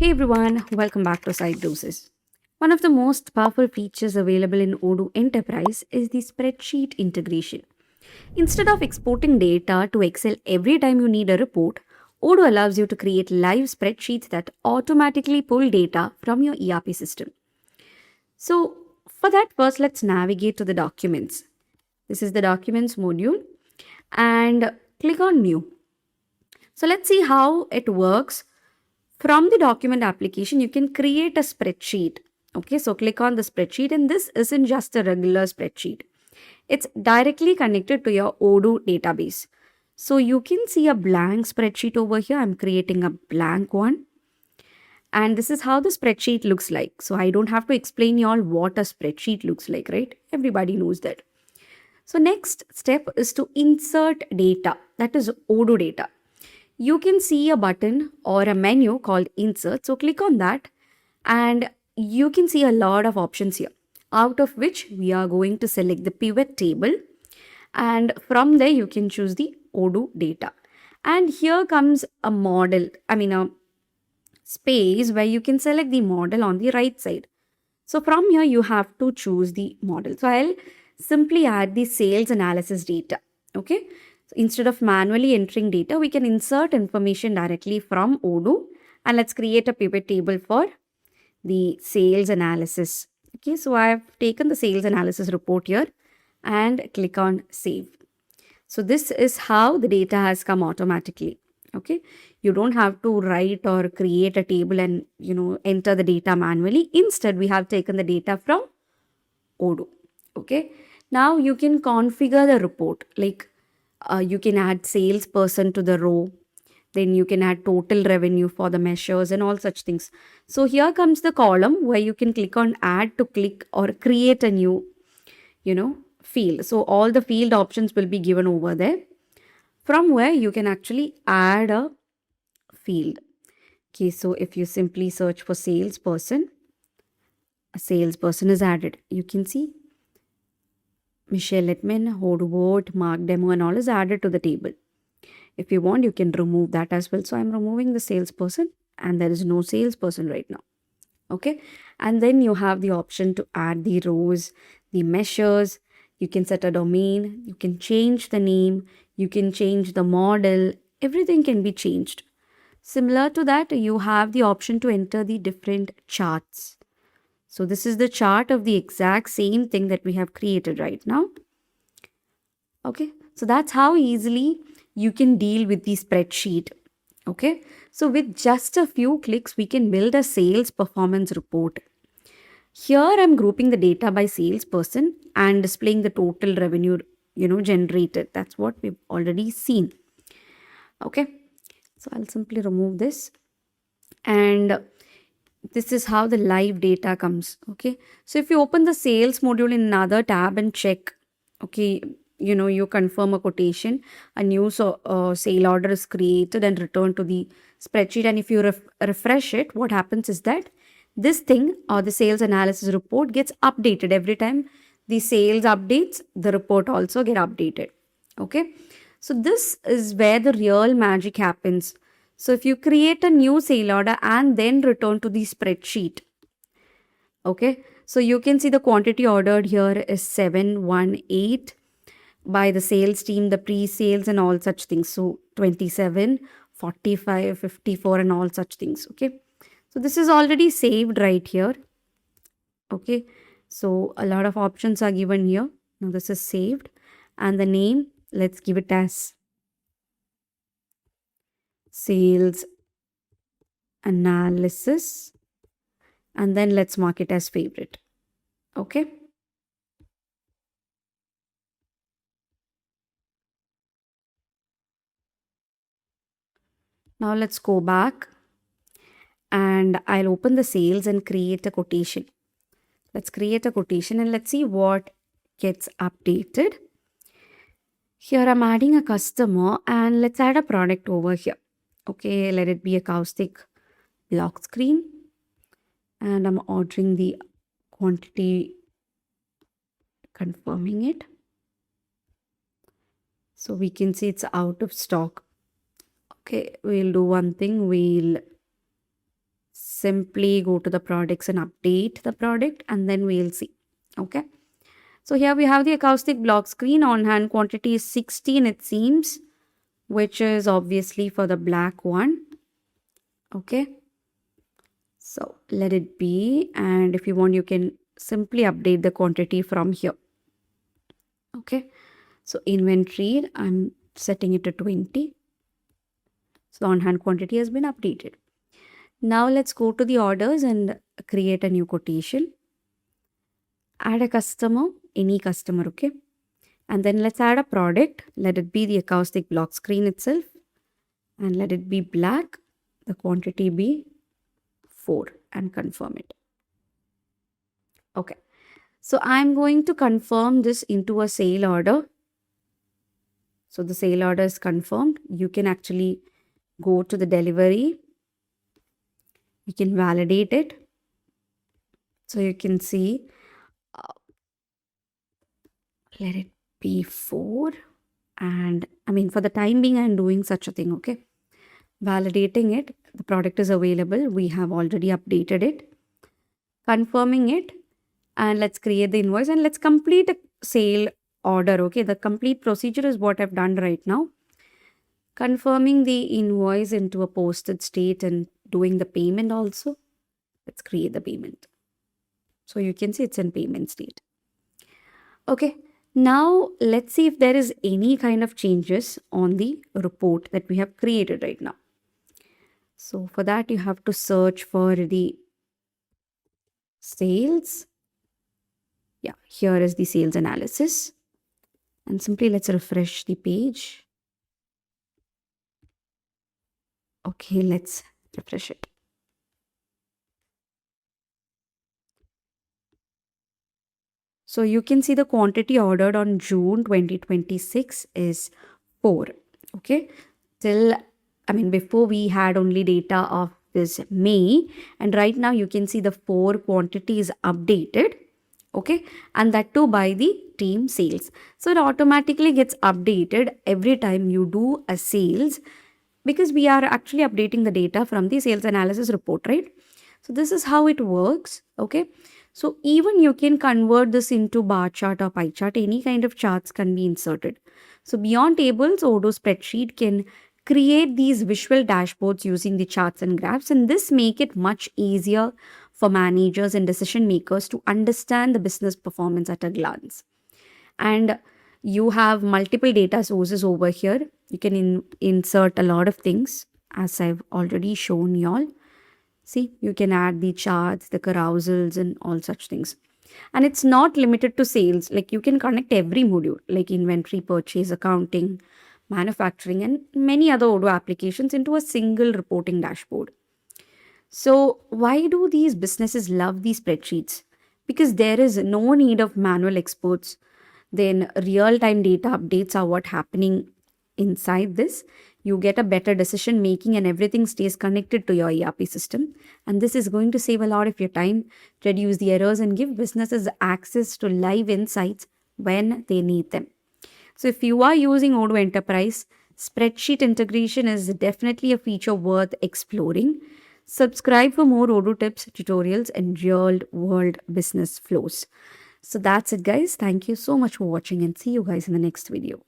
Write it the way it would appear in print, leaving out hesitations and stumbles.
Hey everyone, welcome back to Cybrosys. One of the most powerful features available in Odoo Enterprise is the spreadsheet integration. Instead of exporting data to Excel every time you need a report, Odoo allows you to create live spreadsheets that automatically pull data from your ERP system. So, for that, first let's navigate to the documents. This is the documents module and click on new. So, let's see how it works. From the document application, you can create a spreadsheet. Okay, so click on the spreadsheet, and this isn't just a regular spreadsheet. It's directly connected to your Odoo database. So you can see a blank spreadsheet over here. I'm creating a blank one. And this is how the spreadsheet looks like. So I don't have to explain you all what a spreadsheet looks like, right? Everybody knows that. So next step is to insert data, that is Odoo data. You can see a button or a menu called insert. So click on that and you can see a lot of options here, out of which we are going to select the pivot table, and from there you can choose the Odoo data. And here comes a model, a space where you can select the model on the right side. So from here you have to choose the model. So I'll simply add the sales analysis data. Okay. So instead of manually entering data, we can insert information directly from Odoo, and let's create a pivot table for the sales analysis. Okay. So I've taken the sales analysis report here and click on save. So this is how the data has come automatically. Okay. You don't have to write or create a table and enter the data manually. Instead, we have taken the data from Odoo. Okay. Now you can configure the report. Like you can add salesperson to the row. Then you can add total revenue for the measures and all such things. So here comes the column where you can click on add to click or create a new, field. So all the field options will be given over there, from where you can actually add a field. Okay, so if you simply search for salesperson, a salesperson is added. You can see Michelle Edmond, Hodwort, Mark Demo, and all is added to the table. If you want, you can remove that as well. So I'm removing the salesperson, and there is no salesperson right now. Okay, and then you have the option to add the rows, the measures. You can set a domain, you can change the name, you can change the model, everything can be changed. Similar to that, you have the option to enter the different charts. So this is the chart of the exact same thing that we have created right now. Okay, so that's how easily you can deal with the spreadsheet. Okay, so with just a few clicks, we can build a sales performance report. Here I'm grouping the data by salesperson and displaying the total revenue, generated. That's what we've already seen. Okay, so I'll simply remove this, and this is how the live data comes. Okay, so if you open the sales module in another tab and check, okay, you confirm a quotation, a new sale order is created and returned to the spreadsheet, and if you refresh it, what happens is that this thing or the sales analysis report gets updated every time the sales updates, the report also get updated. Okay, so this is where the real magic happens. So if you create a new sale order and then return to the spreadsheet, okay, so you can see the quantity ordered here is 718 by the sales team, the pre-sales and all such things. So 27, 45, 54 and all such things. Okay, so this is already saved right here. Okay, so a lot of options are given here. Now this is saved, and the name, let's give it as sales analysis, and then let's mark it as favorite. Okay, now let's go back and I'll open the sales and create a quotation. Let's create a quotation and let's see what gets updated. Here I'm adding a customer and let's add a product over here. Okay, let it be a caustic lock screen, and I'm ordering the quantity, confirming it. So we can see it's out of stock. Okay, we'll do one thing. We'll simply go to the products and update the product, and then we'll see. Okay. So here we have the acoustic block screen. On hand quantity is 16, it seems, which is obviously for the black one. Okay. So let it be. And if you want, you can simply update the quantity from here. Okay. So inventory, I'm setting it to 20. So on hand quantity has been updated. Now let's go to the orders and create a new quotation. Add a customer, any customer, okay? And then let's add a product. Let it be the acoustic block screen itself. And let it be black. The quantity be 4 and confirm it. Okay. So I'm going to confirm this into a sale order. So the sale order is confirmed. You can actually go to the delivery. You can validate it. So you can see, let it be 4. And I mean, for the time being, I'm doing such a thing, okay? Validating it. The product is available. We have already updated it. Confirming it. And let's create the invoice and let's complete a sale order, okay? The complete procedure is what I've done right now. Confirming the invoice into a posted state and doing the payment also. Let's create the payment. So you can see it's in payment state. Okay. Now let's see if there is any kind of changes on the report that we have created right now. So for that, you have to search for the sales. Yeah, here is the sales analysis. And simply let's refresh the page. Okay, let's refresh it. So you can see the quantity ordered on June 2026 is 4. Okay. Before we had only data of this May, and right now you can see the 4 quantities updated. Okay. And that too by the team sales. So it automatically gets updated every time you do a sales, because we are actually updating the data from the sales analysis report, right? So this is how it works. Okay. So even you can convert this into bar chart or pie chart. Any kind of charts can be inserted. So beyond tables, Odoo spreadsheet can create these visual dashboards using the charts and graphs, and this make it much easier for managers and decision makers to understand the business performance at a glance. And you have multiple data sources over here. You can insert a lot of things, as I've already shown y'all. See, you can add the charts, the carousels, and all such things. And it's not limited to sales. Like you can connect every module, like inventory, purchase, accounting, manufacturing, and many other Odoo applications into a single reporting dashboard. So why do these businesses love these spreadsheets? Because there is no need of manual exports. Then real-time data updates are what happening inside this. You get a better decision making and everything stays connected to your ERP system. And this is going to save a lot of your time, reduce the errors, and give businesses access to live insights when they need them. So if you are using Odoo Enterprise, spreadsheet integration is definitely a feature worth exploring. Subscribe for more Odoo tips, tutorials, and real world business flows. So that's it, guys. Thank you so much for watching and see you guys in the next video.